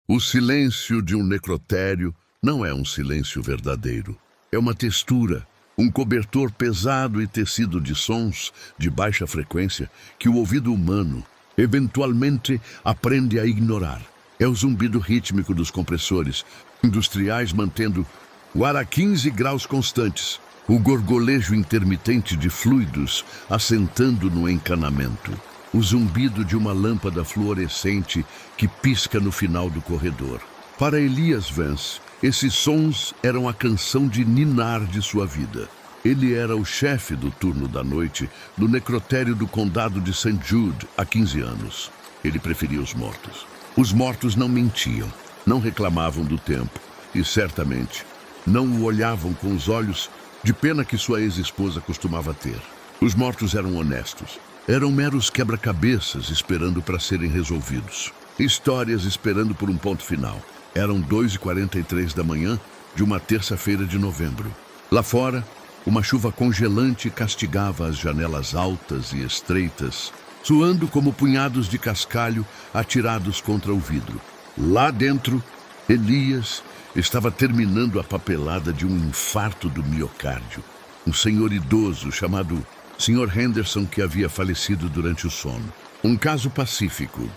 O silêncio de um necrotério não é um silêncio verdadeiro. É uma textura, um cobertor pesado e tecido de sons de baixa frequência que o ouvido humano, eventualmente, aprende a ignorar. É o zumbido rítmico dos compressores industriais mantendo o ar a 15 graus constantes, o gorgolejo intermitente de fluidos assentando no encanamento, o zumbido de uma lâmpada fluorescente que pisca no final do corredor. Para Elias Vance, esses sons eram a canção de ninar de sua vida. Ele era o chefe do turno da noite no necrotério do condado de St. Jude há 15 anos. Ele preferia os mortos. Os mortos não mentiam, não reclamavam do tempo e, certamente, não o olhavam com os olhos de pena que sua ex-esposa costumava ter. Os mortos eram honestos. Eram meros quebra-cabeças esperando para serem resolvidos. Histórias esperando por um ponto final. Eram 2h43 da manhã de uma terça-feira de novembro. Lá fora, uma chuva congelante castigava as janelas altas e estreitas, soando como punhados de cascalho atirados contra o vidro. Lá dentro, Elias estava terminando a papelada de um infarto do miocárdio. Um senhor idoso chamado Sr. Henderson, que havia falecido durante o sono. Um caso pacífico,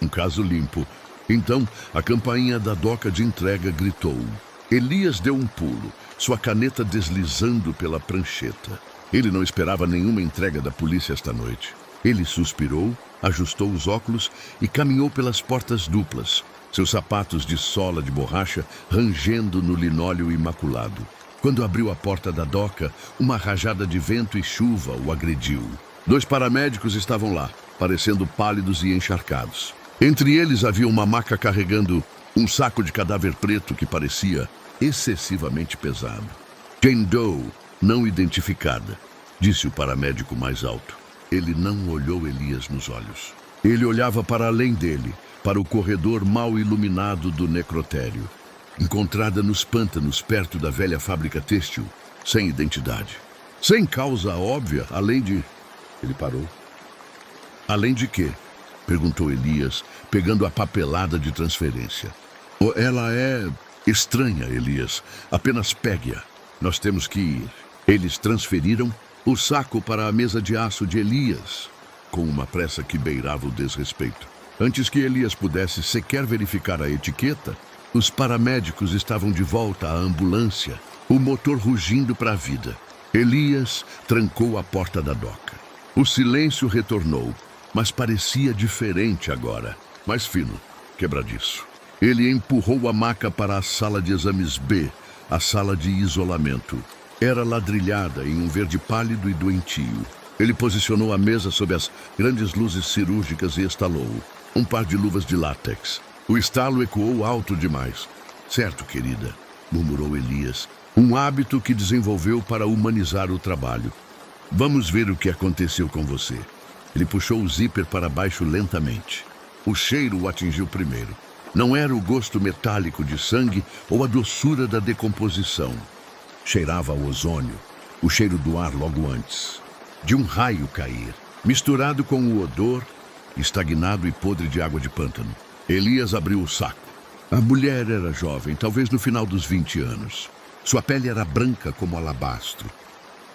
um caso limpo. Então, a campainha da doca de entrega gritou. Elias deu um pulo, sua caneta deslizando pela prancheta. Ele não esperava nenhuma entrega da polícia esta noite. Ele suspirou, ajustou os óculos e caminhou pelas portas duplas, seus sapatos de sola de borracha rangendo no linóleo imaculado. Quando abriu a porta da doca, uma rajada de vento e chuva o agrediu. 2 paramédicos estavam lá, parecendo pálidos e encharcados. Entre eles havia uma maca carregando um saco de cadáver preto que parecia excessivamente pesado. Jane Doe, não identificada, disse o paramédico mais alto. Ele não olhou Elias nos olhos. Ele olhava para além dele, para o corredor mal iluminado do necrotério. Encontrada nos pântanos perto da velha fábrica têxtil, sem identidade. Sem causa óbvia, além de... Ele parou. Além de quê? Perguntou Elias, pegando a papelada de transferência. Ela é estranha, Elias. Apenas pegue-a. Nós temos que ir. Eles transferiram o saco para a mesa de aço de Elias, com uma pressa que beirava o desrespeito. Antes que Elias pudesse sequer verificar a etiqueta, os paramédicos estavam de volta à ambulância, o motor rugindo para a vida. Elias trancou a porta da doca. O silêncio retornou, mas parecia diferente agora, mais fino, quebradiço. Ele empurrou a maca para a sala de exames B, a sala de isolamento. Era ladrilhada em um verde pálido e doentio. Ele posicionou a mesa sob as grandes luzes cirúrgicas e estalou. Um par de luvas de látex. O estalo ecoou alto demais. Certo, querida, murmurou Elias. Um hábito que desenvolveu para humanizar o trabalho. Vamos ver o que aconteceu com você. Ele puxou o zíper para baixo lentamente. O cheiro o atingiu primeiro. Não era o gosto metálico de sangue ou a doçura da decomposição. Cheirava a ozônio, o cheiro do ar logo antes. De um raio cair, misturado com o odor, estagnado e podre de água de pântano. Elias abriu o saco. A mulher era jovem, talvez no final dos 20 anos. Sua pele era branca como alabastro,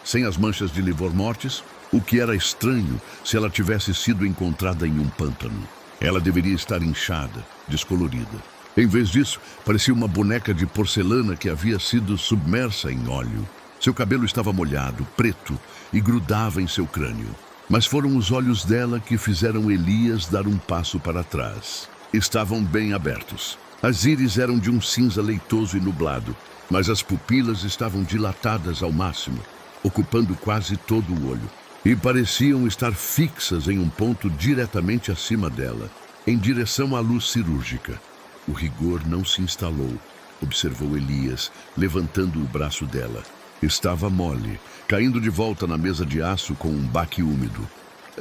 sem as manchas de livor mortis, o que era estranho se ela tivesse sido encontrada em um pântano. Ela deveria estar inchada, descolorida. Em vez disso, parecia uma boneca de porcelana que havia sido submersa em óleo. Seu cabelo estava molhado, preto, e grudava em seu crânio. Mas foram os olhos dela que fizeram Elias dar um passo para trás. Estavam bem abertos. As íris eram de um cinza leitoso e nublado, mas as pupilas estavam dilatadas ao máximo, ocupando quase todo o olho. E pareciam estar fixas em um ponto diretamente acima dela, em direção à luz cirúrgica. O rigor não se instalou, observou Elias, levantando o braço dela. Estava mole, caindo de volta na mesa de aço com um baque úmido.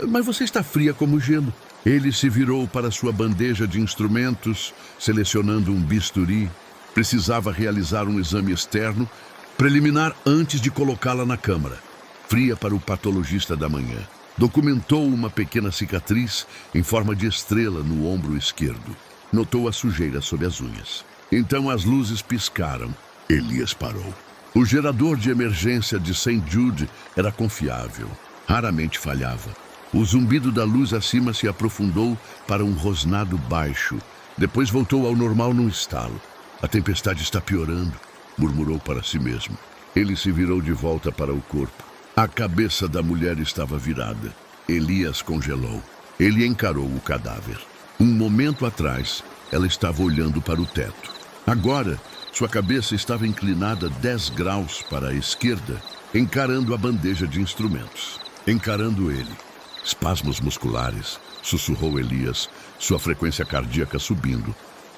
Mas você está fria como gelo. Ele se virou para sua bandeja de instrumentos, selecionando um bisturi. Precisava realizar um exame externo, preliminar antes de colocá-la na câmara. Fria para o patologista da manhã. Documentou uma pequena cicatriz em forma de estrela no ombro esquerdo. Notou a sujeira sob as unhas. Então as luzes piscaram. Elias parou. O gerador de emergência de St. Jude era confiável. Raramente falhava. O zumbido da luz acima se aprofundou para um rosnado baixo. Depois voltou ao normal num estalo. A tempestade está piorando, murmurou para si mesmo. Ele se virou de volta para o corpo. A cabeça da mulher estava virada. Elias congelou. Ele encarou o cadáver. Um momento atrás, ela estava olhando para o teto. Agora, sua cabeça estava inclinada 10 graus para a esquerda, encarando a bandeja de instrumentos. Encarando ele. Espasmos musculares, sussurrou Elias, sua frequência cardíaca subindo.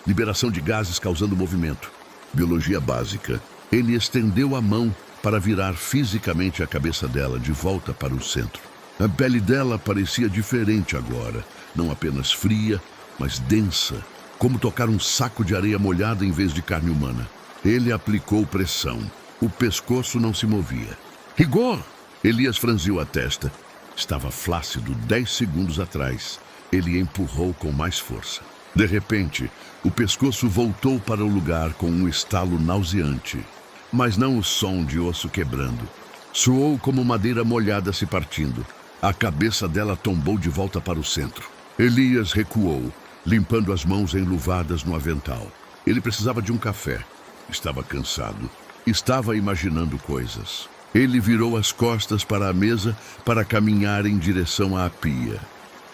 Liberação de gases causando movimento. Biologia básica. Ele estendeu a mão para virar fisicamente a cabeça dela de volta para o centro. A pele dela parecia diferente agora, não apenas fria, mas densa, como tocar um saco de areia molhada em vez de carne humana. Ele aplicou pressão. O pescoço não se movia. Rigor! Elias franziu a testa. Estava flácido 10 segundos atrás. Ele empurrou com mais força. De repente, o pescoço voltou para o lugar com um estalo nauseante. Mas não o som de osso quebrando. Soou como madeira molhada se partindo. A cabeça dela tombou de volta para o centro. Elias recuou, limpando as mãos enluvadas no avental. Ele precisava de um café. Estava cansado. Estava imaginando coisas. Ele virou as costas para a mesa para caminhar em direção à pia.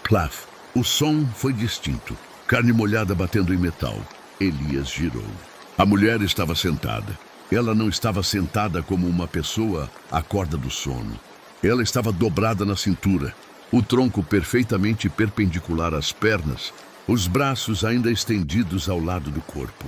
Plaf! O som foi distinto. Carne molhada batendo em metal. Elias girou. A mulher estava sentada. Ela não estava sentada como uma pessoa à corda do sono. Ela estava dobrada na cintura, o tronco perfeitamente perpendicular às pernas, os braços ainda estendidos ao lado do corpo.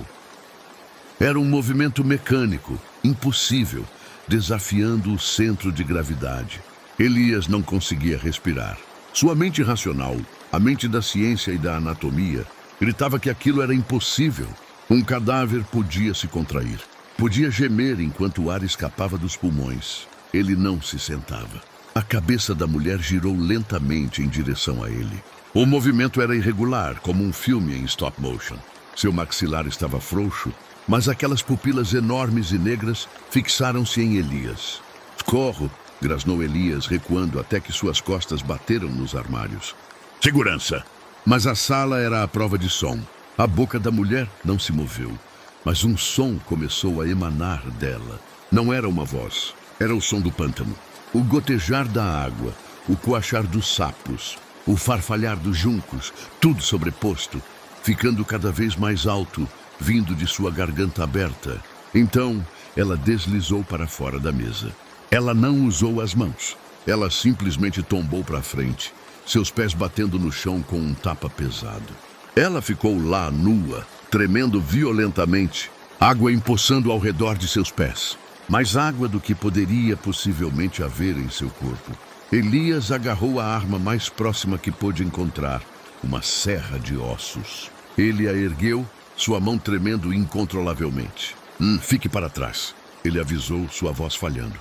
Era um movimento mecânico, impossível, desafiando o centro de gravidade. Elias não conseguia respirar. Sua mente racional, a mente da ciência e da anatomia, gritava que aquilo era impossível. Um cadáver podia se contrair, podia gemer enquanto o ar escapava dos pulmões. Ele não se sentava. A cabeça da mulher girou lentamente em direção a ele. O movimento era irregular, como um filme em stop motion. Seu maxilar estava frouxo, mas aquelas pupilas enormes e negras fixaram-se em Elias. Corro! Grasnou Elias, recuando até que suas costas bateram nos armários. Segurança! Mas a sala era à prova de som. A boca da mulher não se moveu, mas um som começou a emanar dela. Não era uma voz. Era o som do pântano, o gotejar da água, o coachar dos sapos, o farfalhar dos juncos, tudo sobreposto, ficando cada vez mais alto, vindo de sua garganta aberta. Então, ela deslizou para fora da mesa. Ela não usou as mãos. Ela simplesmente tombou para frente, seus pés batendo no chão com um tapa pesado. Ela ficou lá, nua, tremendo violentamente, água empoçando ao redor de seus pés. Mais água do que poderia possivelmente haver em seu corpo. Elias agarrou a arma mais próxima que pôde encontrar, uma serra de ossos. Ele a ergueu, sua mão tremendo incontrolavelmente. Fique para trás, ele avisou, sua voz falhando.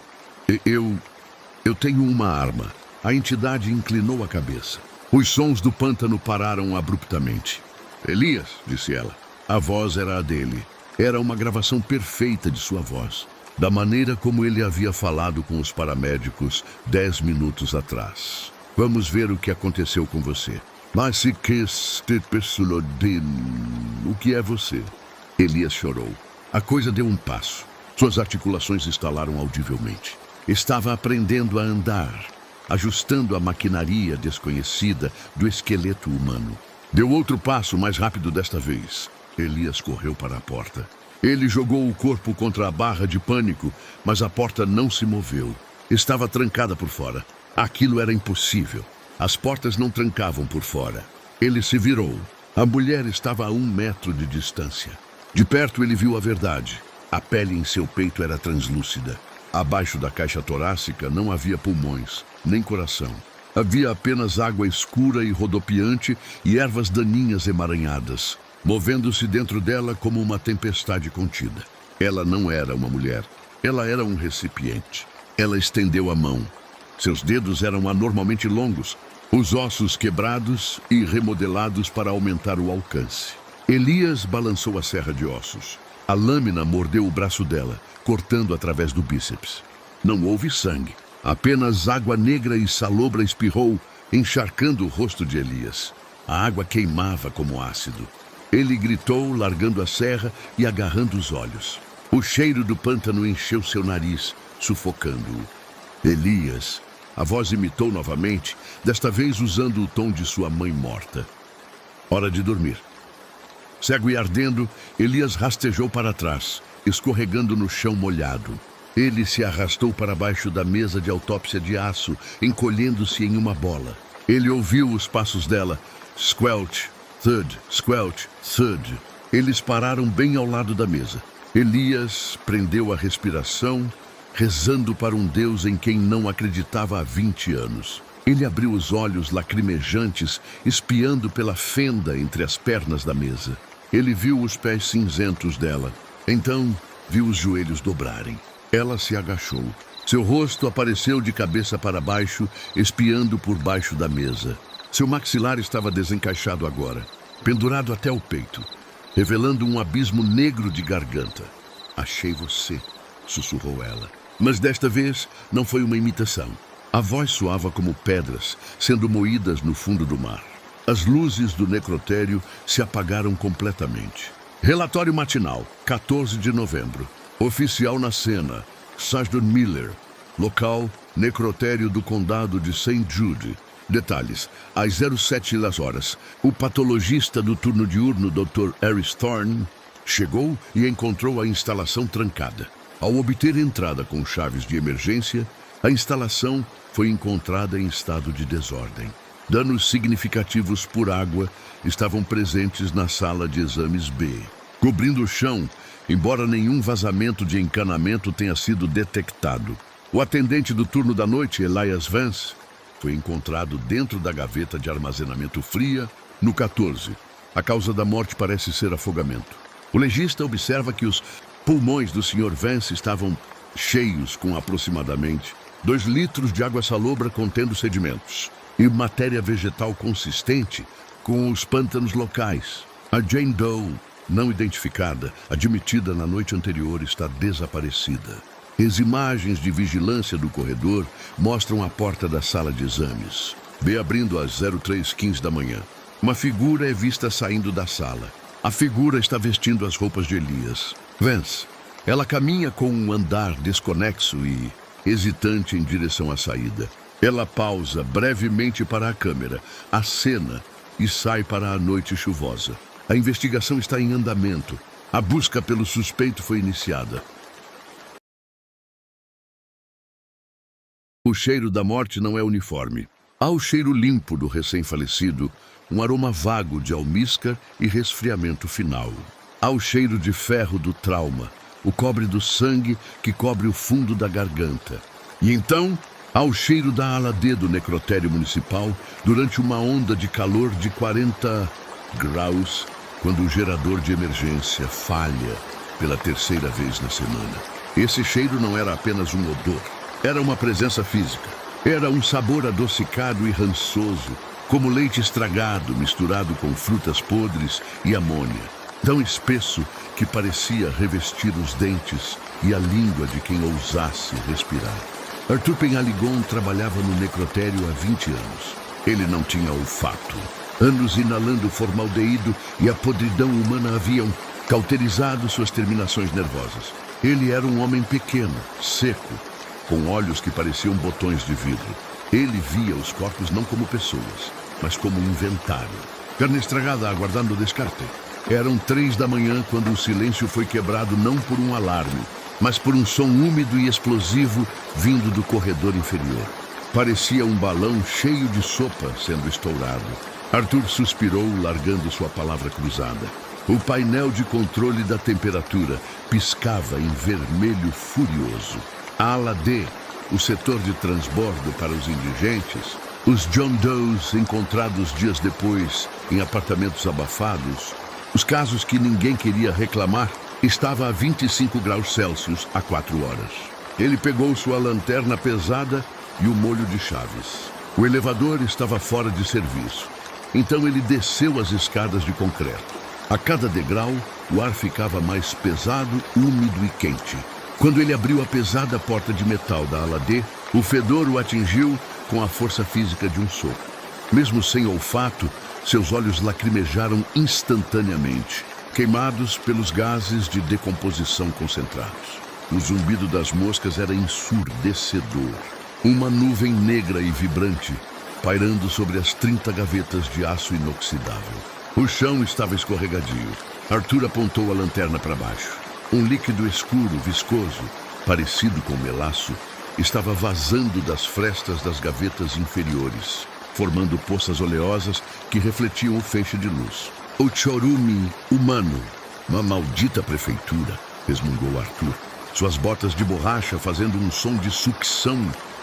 Eu tenho uma arma. A entidade inclinou a cabeça. Os sons do pântano pararam abruptamente. Elias, disse ela. A voz era a dele. Era uma gravação perfeita de sua voz, da maneira como ele havia falado com os paramédicos 10 minutos atrás. Vamos ver o que aconteceu com você. Mas se que este personagem, o que é você? Elias chorou. A coisa deu um passo. Suas articulações estalaram audivelmente. Estava aprendendo a andar, ajustando a maquinaria desconhecida do esqueleto humano. Deu outro passo, mais rápido desta vez. Elias correu para a porta. Ele jogou o corpo contra a barra de pânico, mas a porta não se moveu. Estava trancada por fora. Aquilo era impossível. As portas não trancavam por fora. Ele se virou. A mulher estava a 1 metro de distância. De perto ele viu a verdade. A pele em seu peito era translúcida. Abaixo da caixa torácica não havia pulmões, nem coração. Havia apenas água escura e rodopiante e ervas daninhas emaranhadas, movendo-se dentro dela como uma tempestade contida. Ela não era uma mulher. Ela era um recipiente. Ela estendeu a mão. Seus dedos eram anormalmente longos, os ossos quebrados e remodelados para aumentar o alcance. Elias balançou a serra de ossos. A lâmina mordeu o braço dela, cortando através do bíceps. Não houve sangue. Apenas água negra e salobra espirrou, encharcando o rosto de Elias. A água queimava como ácido. Ele gritou, largando a serra e agarrando os olhos. O cheiro do pântano encheu seu nariz, sufocando-o. Elias, a voz imitou novamente, desta vez usando o tom de sua mãe morta. Hora de dormir. Cego e ardendo, Elias rastejou para trás, escorregando no chão molhado. Ele se arrastou para baixo da mesa de autópsia de aço, encolhendo-se em uma bola. Ele ouviu os passos dela. Squelch, thud, squelch, thud. Eles pararam bem ao lado da mesa. Elias prendeu a respiração, rezando para um Deus em quem não acreditava há 20 anos. Ele abriu os olhos lacrimejantes, espiando pela fenda entre as pernas da mesa. Ele viu os pés cinzentos dela. Então, viu os joelhos dobrarem. Ela se agachou. Seu rosto apareceu de cabeça para baixo, espiando por baixo da mesa. Seu maxilar estava desencaixado agora, pendurado até o peito, revelando um abismo negro de garganta. Achei você, sussurrou ela. Mas desta vez não foi uma imitação. A voz soava como pedras, sendo moídas no fundo do mar. As luzes do necrotério se apagaram completamente. Relatório matinal, 14 de novembro. Oficial na cena, Sargent Miller. Local, necrotério do condado de St. Jude. Detalhes, às 07 horas, o patologista do turno diurno, Dr. Harris Thorne, chegou e encontrou a instalação trancada. Ao obter entrada com chaves de emergência, a instalação foi encontrada em estado de desordem. Danos significativos por água estavam presentes na sala de exames B, cobrindo o chão, embora nenhum vazamento de encanamento tenha sido detectado. O atendente do turno da noite, Elias Vance, foi encontrado dentro da gaveta de armazenamento fria, no 14. A causa da morte parece ser afogamento. O legista observa que os pulmões do Sr. Vance estavam cheios com aproximadamente 2 litros de água salobra contendo sedimentos e matéria vegetal consistente com os pântanos locais. A Jane Doe, não identificada, admitida na noite anterior, está desaparecida. As imagens de vigilância do corredor mostram a porta da sala de exames. B abrindo às 03h15 da manhã. Uma figura é vista saindo da sala. A figura está vestindo as roupas de Elias. Vance. Ela caminha com um andar desconexo e hesitante em direção à saída. Ela pausa brevemente para a câmera, acena e sai para a noite chuvosa. A investigação está em andamento. A busca pelo suspeito foi iniciada. O cheiro da morte não é uniforme. Há o cheiro limpo do recém-falecido, um aroma vago de almíscar e resfriamento final. Há o cheiro de ferro do trauma, o cobre do sangue que cobre o fundo da garganta. E então, há o cheiro da ala D do necrotério municipal durante uma onda de calor de 40 graus, quando o gerador de emergência falha pela 3ª vez na semana. Esse cheiro não era apenas um odor. Era uma presença física. Era um sabor adocicado e rançoso, como leite estragado misturado com frutas podres e amônia. Tão espesso que parecia revestir os dentes e a língua de quem ousasse respirar. Arthur Penhaligon trabalhava no necrotério há 20 anos. Ele não tinha olfato. Anos inalando formaldeído e a podridão humana haviam cauterizado suas terminações nervosas. Ele era um homem pequeno, seco, com olhos que pareciam botões de vidro. Ele via os corpos não como pessoas, mas como um inventário. Carne estragada aguardando o descarte. Eram 3 da manhã quando o silêncio foi quebrado não por um alarme, mas por um som úmido e explosivo vindo do corredor inferior. Parecia um balão cheio de sopa sendo estourado. Arthur suspirou, largando sua palavra cruzada. O painel de controle da temperatura piscava em vermelho furioso. A ala D, o setor de transbordo para os indigentes, os John Does encontrados dias depois em apartamentos abafados, os casos que ninguém queria reclamar, estava a 25 graus Celsius há 4 horas. Ele pegou sua lanterna pesada e o molho de chaves. O elevador estava fora de serviço, então ele desceu as escadas de concreto. A cada degrau, o ar ficava mais pesado, úmido e quente. Quando ele abriu a pesada porta de metal da ala D, o fedor o atingiu com a força física de um soco. Mesmo sem olfato, seus olhos lacrimejaram instantaneamente, queimados pelos gases de decomposição concentrados. O zumbido das moscas era ensurdecedor. Uma nuvem negra e vibrante, pairando sobre as 30 gavetas de aço inoxidável. O chão estava escorregadio. Arthur apontou a lanterna para baixo. Um líquido escuro, viscoso, parecido com melaço, estava vazando das frestas das gavetas inferiores, formando poças oleosas que refletiam o feixe de luz. O chorume humano. Uma maldita prefeitura, resmungou Arthur. Suas botas de borracha fazendo um som de sucção,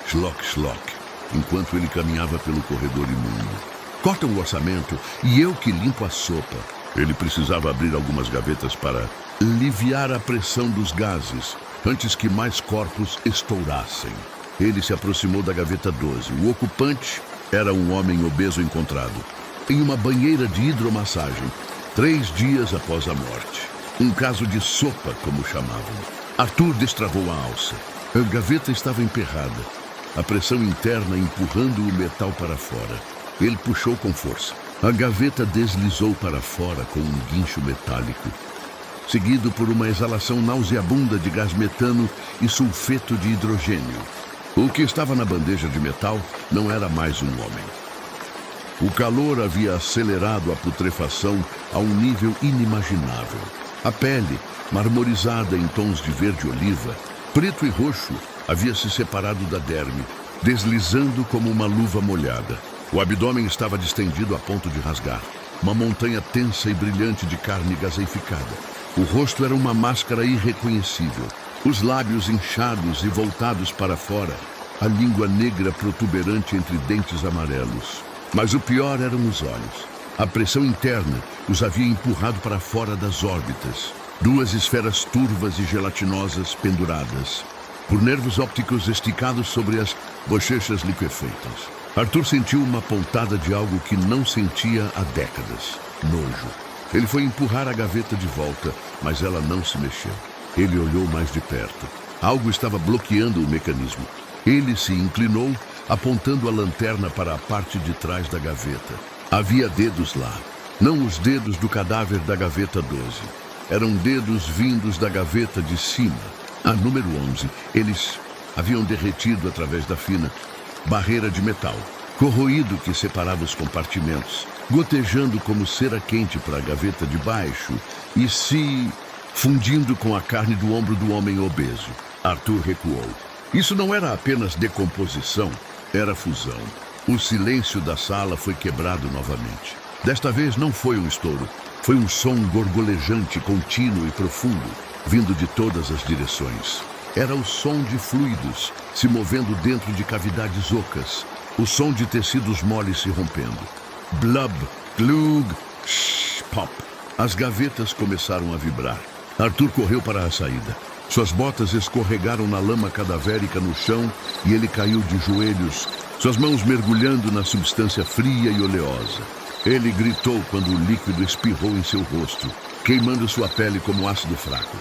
schlock, schlock, enquanto ele caminhava pelo corredor imundo. Corta o orçamento e eu que limpo a sopa. Ele precisava abrir algumas gavetas para aliviar a pressão dos gases, antes que mais corpos estourassem. Ele se aproximou da gaveta 12. O ocupante era um homem obeso encontrado em uma banheira de hidromassagem, 3 dias após a morte. Um caso de sopa, como chamavam. Arthur destravou a alça. A gaveta estava emperrada, a pressão interna empurrando o metal para fora. Ele puxou com força. A gaveta deslizou para fora com um guincho metálico, seguido por uma exalação nauseabunda de gás metano e sulfeto de hidrogênio. O que estava na bandeja de metal não era mais um homem. O calor havia acelerado a putrefação a um nível inimaginável. A pele, marmorizada em tons de verde-oliva, preto e roxo, havia se separado da derme, deslizando como uma luva molhada. O abdômen estava distendido a ponto de rasgar, uma montanha tensa e brilhante de carne gaseificada. O rosto era uma máscara irreconhecível, os lábios inchados e voltados para fora, a língua negra protuberante entre dentes amarelos. Mas o pior eram os olhos. A pressão interna os havia empurrado para fora das órbitas, 2 esferas turvas e gelatinosas penduradas, por nervos ópticos esticados sobre as bochechas liquefeitas. Arthur sentiu uma pontada de algo que não sentia há décadas. Nojo. Ele foi empurrar a gaveta de volta, mas ela não se mexeu. Ele olhou mais de perto. Algo estava bloqueando o mecanismo. Ele se inclinou, apontando a lanterna para a parte de trás da gaveta. Havia dedos lá. Não os dedos do cadáver da gaveta 12. Eram dedos vindos da gaveta de cima. A número 11. Eles haviam derretido através da fina barreira de metal, corroído que separava os compartimentos, gotejando como cera quente para a gaveta de baixo e se fundindo com a carne do ombro do homem obeso. Arthur recuou. Isso não era apenas decomposição, era fusão. O silêncio da sala foi quebrado novamente. Desta vez não foi um estouro, foi um som gorgolejante, contínuo e profundo, vindo de todas as direções. Era o som de fluidos se movendo dentro de cavidades ocas, o som de tecidos moles se rompendo. Blub, glug, shh, pop. As gavetas começaram a vibrar. Arthur correu para a saída. Suas botas escorregaram na lama cadavérica no chão e ele caiu de joelhos, suas mãos mergulhando na substância fria e oleosa. Ele gritou quando o líquido espirrou em seu rosto, queimando sua pele como ácido fraco.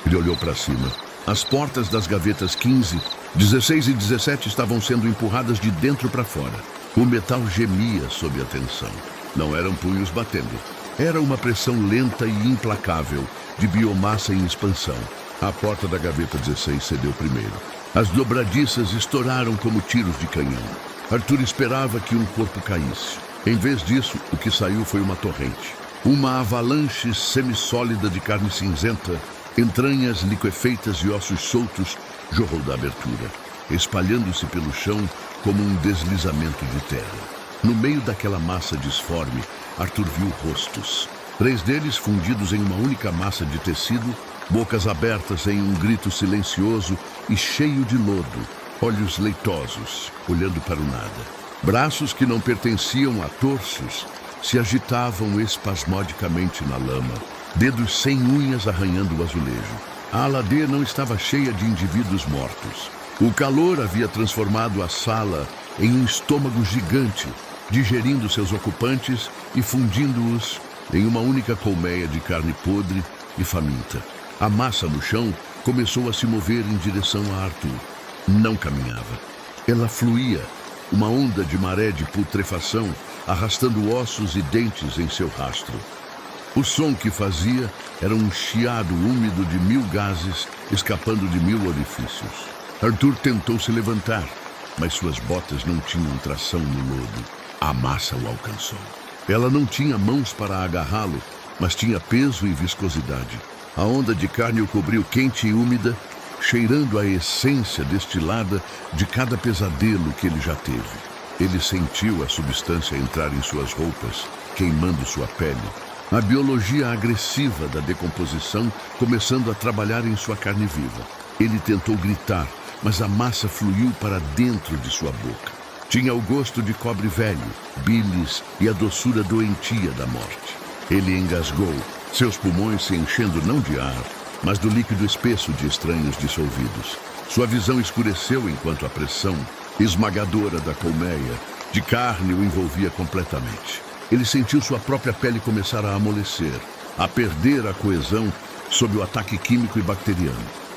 Ele olhou para cima. As portas das gavetas 15, 16 e 17 estavam sendo empurradas de dentro para fora. O metal gemia sob a tensão. Não eram punhos batendo. Era uma pressão lenta e implacável, de biomassa em expansão. A porta da gaveta 16 cedeu primeiro. As dobradiças estouraram como tiros de canhão. Arthur esperava que um corpo caísse. Em vez disso, o que saiu foi uma torrente. Uma avalanche semissólida de carne cinzenta, entranhas liquefeitas e ossos soltos, jorrou da abertura, espalhando-se pelo chão como um deslizamento de terra. No meio daquela massa disforme, Arthur viu rostos. 3 deles fundidos em uma única massa de tecido, bocas abertas em um grito silencioso e cheio de lodo, olhos leitosos, olhando para o nada. Braços que não pertenciam a torsos se agitavam espasmodicamente na lama, dedos sem unhas arranhando o azulejo. A ala D não estava cheia de indivíduos mortos. O calor havia transformado a sala em um estômago gigante, digerindo seus ocupantes e fundindo-os em uma única colmeia de carne podre e faminta. A massa no chão começou a se mover em direção a Arthur. Não caminhava. Ela fluía, uma onda de maré de putrefação, arrastando ossos e dentes em seu rastro. O som que fazia era um chiado úmido de 1000 gases escapando de 1000 orifícios. Arthur tentou se levantar, mas suas botas não tinham tração no lodo. A massa o alcançou. Ela não tinha mãos para agarrá-lo, mas tinha peso e viscosidade. A onda de carne o cobriu quente e úmida, cheirando a essência destilada de cada pesadelo que ele já teve. Ele sentiu a substância entrar em suas roupas, queimando sua pele. A biologia agressiva da decomposição começando a trabalhar em sua carne viva. Ele tentou gritar, mas a massa fluiu para dentro de sua boca. Tinha o gosto de cobre velho, bilis e a doçura doentia da morte. Ele engasgou, seus pulmões se enchendo não de ar, mas do líquido espesso de estranhos dissolvidos. Sua visão escureceu enquanto a pressão esmagadora da colmeia de carne o envolvia completamente. Ele sentiu sua própria pele começar a amolecer, a perder a coesão sob o ataque químico e bacteriano,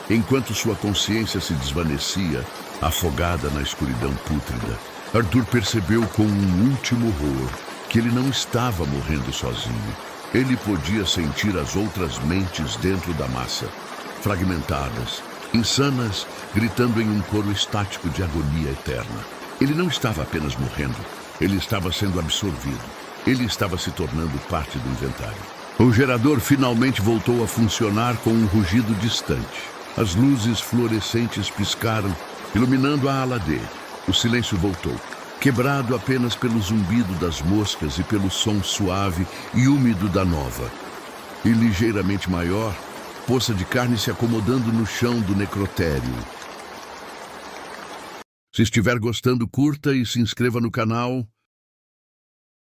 enquanto sua consciência se desvanecia, afogada na escuridão pútrida. Arthur percebeu com um último horror que ele não estava morrendo sozinho. Ele podia sentir as outras mentes dentro da massa, fragmentadas, insanas, gritando em um coro estático de agonia eterna. Ele não estava apenas morrendo, ele estava sendo absorvido. Ele estava se tornando parte do inventário. O gerador finalmente voltou a funcionar com um rugido distante. As luzes fluorescentes piscaram, iluminando a ala D. O silêncio voltou, quebrado apenas pelo zumbido das moscas e pelo som suave e úmido da nova. E ligeiramente maior, poça de carne se acomodando no chão do necrotério. Se estiver gostando, curta e se inscreva no canal.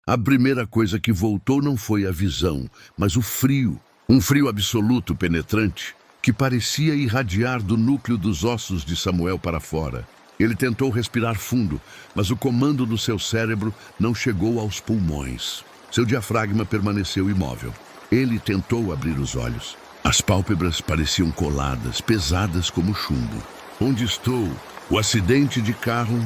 A primeira coisa que voltou não foi a visão, mas o frio. Um frio absoluto, penetrante, que parecia irradiar do núcleo dos ossos de Samuel para fora. Ele tentou respirar fundo, mas o comando do seu cérebro não chegou aos pulmões. Seu diafragma permaneceu imóvel. Ele tentou abrir os olhos. As pálpebras pareciam coladas, pesadas como chumbo. Onde estou? O acidente de carro,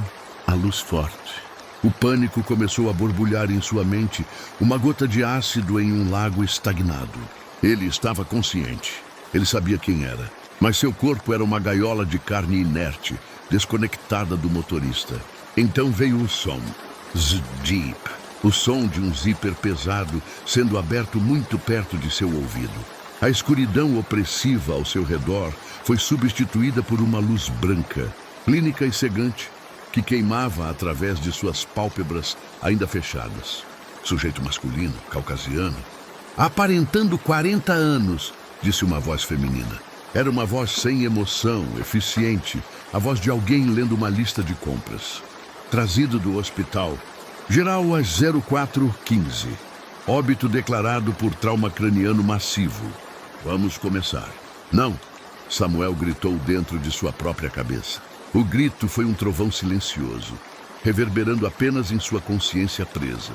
a luz forte. O pânico começou a borbulhar em sua mente, uma gota de ácido em um lago estagnado. Ele estava consciente. Ele sabia quem era. Mas seu corpo era uma gaiola de carne inerte, desconectada do motorista. Então veio o som. Zip. O som de um zíper pesado sendo aberto muito perto de seu ouvido. A escuridão opressiva ao seu redor foi substituída por uma luz branca, clínica e cegante, que queimava através de suas pálpebras ainda fechadas. Sujeito masculino, caucasiano, aparentando 40 anos, disse uma voz feminina. Era uma voz sem emoção, eficiente, a voz de alguém lendo uma lista de compras. Trazido do hospital, geral às 04h15. Óbito declarado por trauma craniano massivo. Vamos começar. Não, Samuel gritou dentro de sua própria cabeça. O grito foi um trovão silencioso, reverberando apenas em sua consciência presa.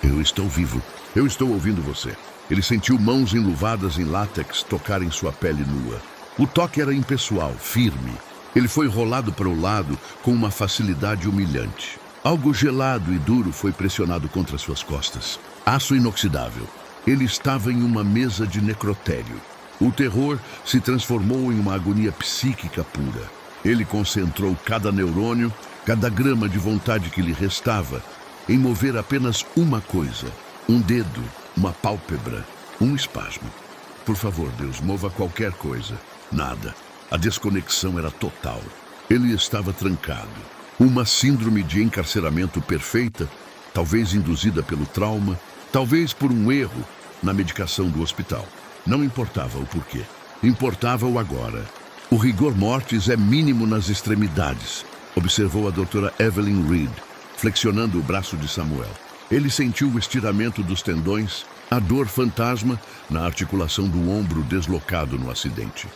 Eu estou vivo. Eu estou ouvindo você. Ele sentiu mãos enluvadas em látex tocarem sua pele nua. O toque era impessoal, firme. Ele foi rolado para o lado com uma facilidade humilhante. Algo gelado e duro foi pressionado contra suas costas. Aço inoxidável. Ele estava em uma mesa de necrotério. O terror se transformou em uma agonia psíquica pura. Ele concentrou cada neurônio, cada grama de vontade que lhe restava, em mover apenas uma coisa. Um dedo, uma pálpebra, um espasmo. Por favor, Deus, mova qualquer coisa. Nada. A desconexão era total. Ele estava trancado. Uma síndrome de encarceramento perfeita, talvez induzida pelo trauma, talvez por um erro na medicação do hospital. Não importava o porquê. Importava o agora. O rigor mortis é mínimo nas extremidades, observou a doutora Evelyn Reed, flexionando o braço de Samuel. Ele sentiu o estiramento dos tendões, a dor fantasma na articulação do ombro deslocado no acidente.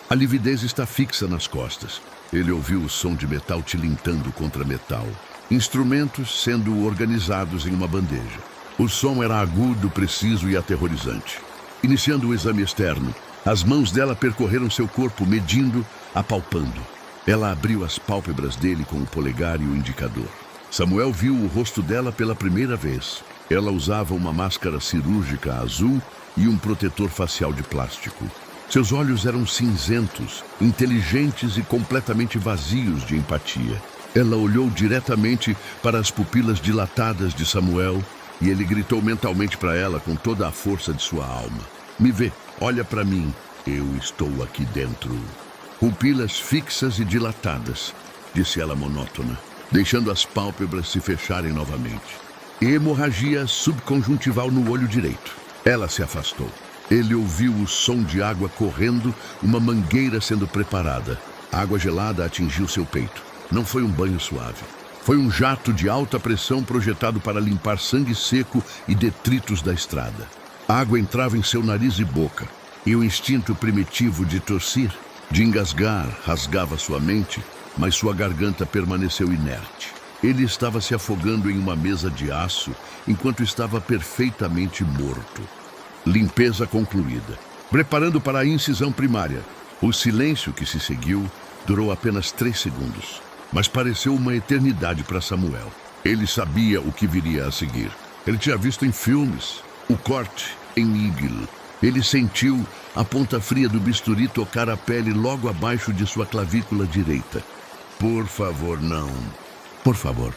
A lividez está fixa nas costas. Ele ouviu o som de metal tilintando contra metal. Instrumentos sendo organizados em uma bandeja. O som era agudo, preciso e aterrorizante. Iniciando o exame externo, as mãos dela percorreram seu corpo, medindo, apalpando. Ela abriu as pálpebras dele com o polegar e o indicador. Samuel viu o rosto dela pela primeira vez. Ela usava uma máscara cirúrgica azul e um protetor facial de plástico. Seus olhos eram cinzentos, inteligentes e completamente vazios de empatia. Ela olhou diretamente para as pupilas dilatadas de Samuel e ele gritou mentalmente para ela com toda a força de sua alma. Me vê, olha para mim, eu estou aqui dentro. Pupilas fixas e dilatadas, disse ela monótona, deixando as pálpebras se fecharem novamente. Hemorragia subconjuntival no olho direito. Ela se afastou. Ele ouviu o som de água correndo, uma mangueira sendo preparada. A água gelada atingiu seu peito. Não foi um banho suave. Foi um jato de alta pressão projetado para limpar sangue seco e detritos da estrada. A água entrava em seu nariz e boca, e o instinto primitivo de tossir, de engasgar, rasgava sua mente, mas sua garganta permaneceu inerte. Ele estava se afogando em uma mesa de aço, enquanto estava perfeitamente morto. Limpeza concluída. Preparando para a incisão primária. O silêncio que se seguiu durou apenas 3 segundos, mas pareceu uma eternidade para Samuel. Ele sabia o que viria a seguir. Ele tinha visto em filmes o corte em Eagle. Ele sentiu a ponta fria do bisturi tocar a pele logo abaixo de sua clavícula direita. Por favor, não. Por favor.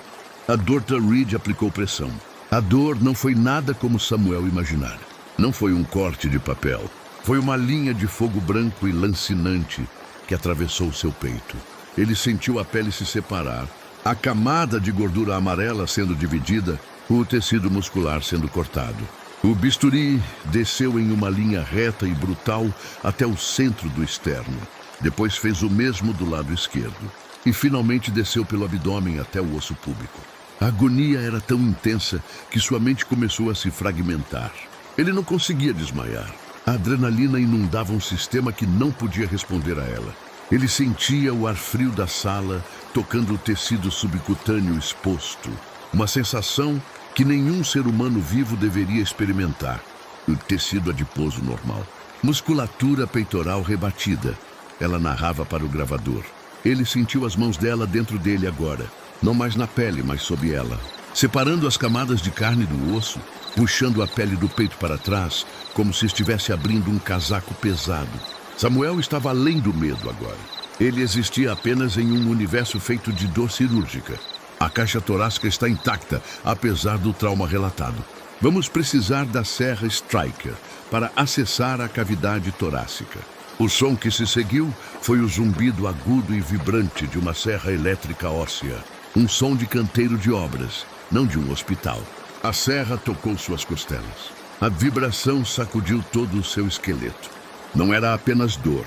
A Dr. Reed aplicou pressão. A dor não foi nada como Samuel imaginara. Não foi um corte de papel. Foi uma linha de fogo branco e lancinante que atravessou seu peito. Ele sentiu a pele se separar, a camada de gordura amarela sendo dividida, o tecido muscular sendo cortado. O bisturi desceu em uma linha reta e brutal até o centro do externo. Depois fez o mesmo do lado esquerdo. E finalmente desceu pelo abdômen até o osso púbico. A agonia era tão intensa que sua mente começou a se fragmentar. Ele não conseguia desmaiar. A adrenalina inundava um sistema que não podia responder a ela. Ele sentia o ar frio da sala tocando o tecido subcutâneo exposto. Uma sensação que nenhum ser humano vivo deveria experimentar. O tecido adiposo normal. Musculatura peitoral rebatida. Ela narrava para o gravador. Ele sentiu as mãos dela dentro dele agora. Não mais na pele, mas sob ela. Separando as camadas de carne do osso, puxando a pele do peito para trás, como se estivesse abrindo um casaco pesado. Samuel estava além do medo agora. Ele existia apenas em um universo feito de dor cirúrgica. A caixa torácica está intacta, apesar do trauma relatado. Vamos precisar da serra Striker para acessar a cavidade torácica. O som que se seguiu foi o zumbido agudo e vibrante de uma serra elétrica óssea. Um som de canteiro de obras, não de um hospital. A serra tocou suas costelas. A vibração sacudiu todo o seu esqueleto. Não era apenas dor.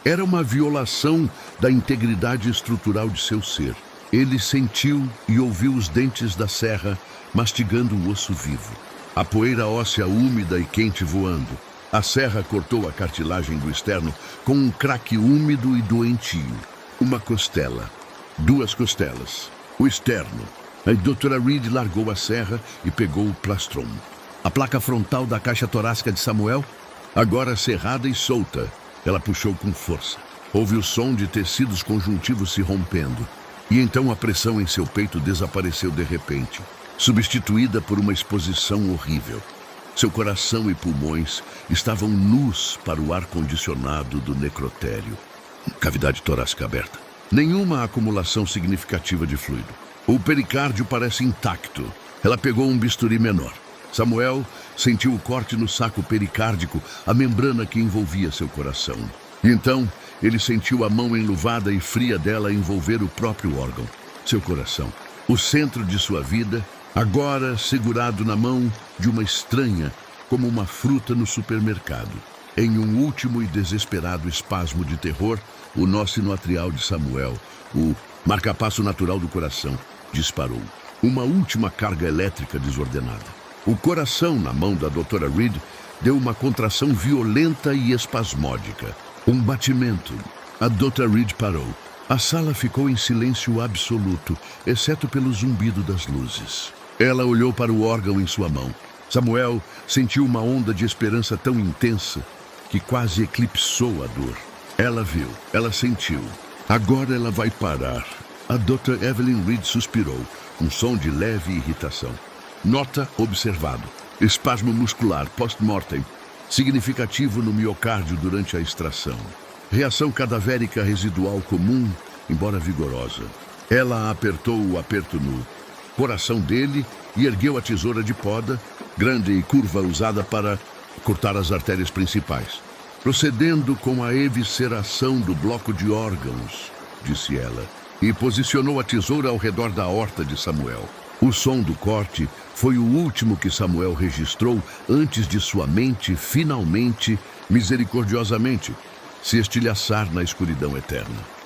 Era uma violação da integridade estrutural de seu ser. Ele sentiu e ouviu os dentes da serra mastigando o osso vivo. A poeira óssea úmida e quente voando. A serra cortou a cartilagem do externo com um craque úmido e doentio. Uma costela. 2 costelas. O externo. A doutora Reed largou a serra e pegou o plastron. A placa frontal da caixa torácica de Samuel, agora cerrada e solta. Ela puxou com força. Houve o som de tecidos conjuntivos se rompendo. E então a pressão em seu peito desapareceu de repente, substituída por uma exposição horrível. Seu coração e pulmões estavam nus para o ar-condicionado do necrotério. Cavidade torácica aberta. Nenhuma acumulação significativa de fluido. O pericárdio parece intacto. Ela pegou um bisturi menor. Samuel sentiu o corte no saco pericárdico, a membrana que envolvia seu coração. E então, ele sentiu a mão enluvada e fria dela envolver o próprio órgão, seu coração. O centro de sua vida, agora segurado na mão de uma estranha, como uma fruta no supermercado. Em um último e desesperado espasmo de terror, o nó sinoatrial de Samuel, o marcapasso natural do coração, disparou. Uma última carga elétrica desordenada. O coração, na mão da doutora Reed, deu uma contração violenta e espasmódica. Um batimento. A doutora Reed parou. A sala ficou em silêncio absoluto, exceto pelo zumbido das luzes. Ela olhou para o órgão em sua mão. Samuel sentiu uma onda de esperança tão intensa que quase eclipsou a dor. Ela viu, ela sentiu. Agora ela vai parar. A Dr. Evelyn Reed suspirou, um som de leve irritação. Nota observado. Espasmo muscular post-mortem, significativo no miocárdio durante a extração. Reação cadavérica residual comum, embora vigorosa. Ela apertou o aperto no coração dele e ergueu a tesoura de poda, grande e curva usada para cortar as artérias principais. Procedendo com a evisceração do bloco de órgãos, disse ela, e posicionou a tesoura ao redor da aorta de Samuel. O som do corte foi o último que Samuel registrou antes de sua mente, finalmente, misericordiosamente, se estilhaçar na escuridão eterna.